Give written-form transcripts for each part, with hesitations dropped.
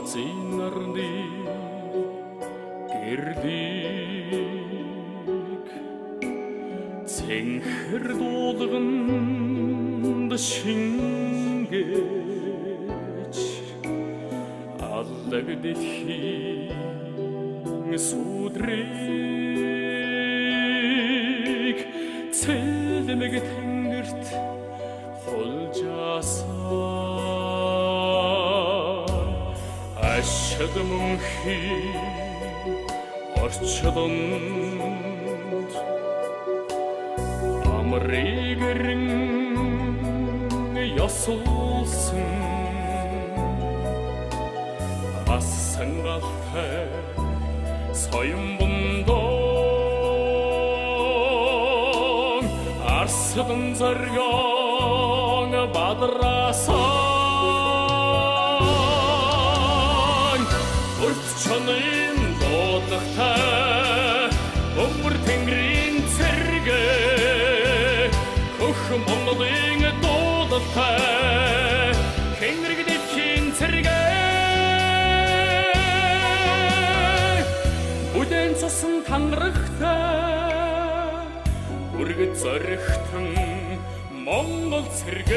Азинарны гэрдийг цэнхэр дуулганд шингээж алдаг дэлхийн сүдрийг цэлмэг тэнгэрт ашад мөнхий орчдонд амригэрэн ясулсан асан галтай соён бундон арсдан зоргон бадрасан чонын дуудахтай өмөр тэнгэрийн цэрэг хөх Монголын дуудахтай хэнгэрэг дэлхийн цэрэг бүдэн цусан тангарахтай үргэд зоригтон Монгол цэрэг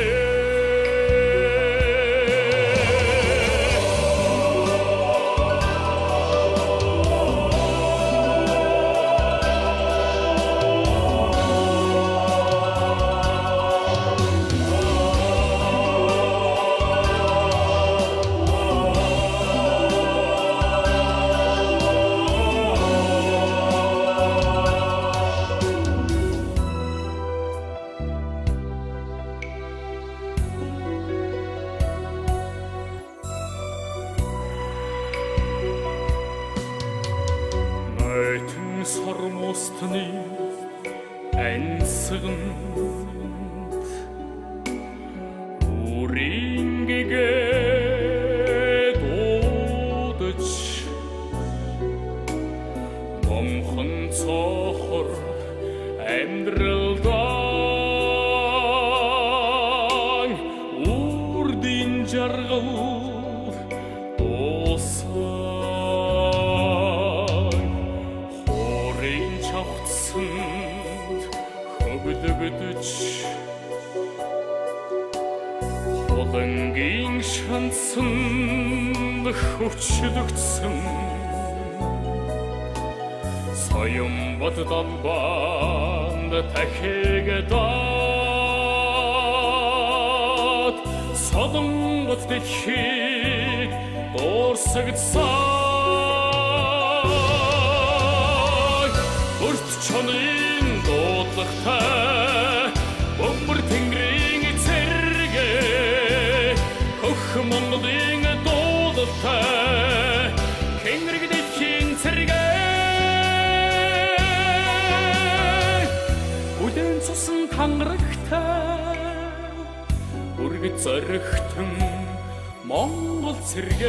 сормостны ансганд үрингэгэ дуудаж момхон цохор амьдралдан үрдийн жаргал хөглөгдөж холонгийн шансанд хүчлэгдсэн соён бод далбанд тахигдаад солонгот дэлхийг дуурсагдсан өрт чонын дуудахтай өмөр тэнгэрийн цэрэг хөх Монголын дуудахтай хэнгэрэг дэлхийн цэрэг бүдэн цусан тангарахтай үргэд зоригтон Монгол цэрэг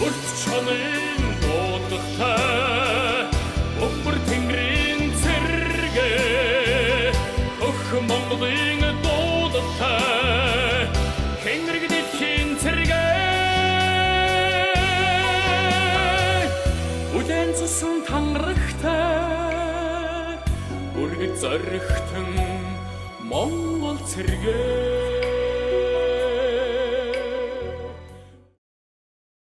өрт чонын дуудахтай өмөр тэнгэрийн цэрэг хөх Монголын дуудахтай хэнгэрэг дэлхийн цэрэг бүдэн цусан тангарахтай үргэд зоригтон Монгол цэрэг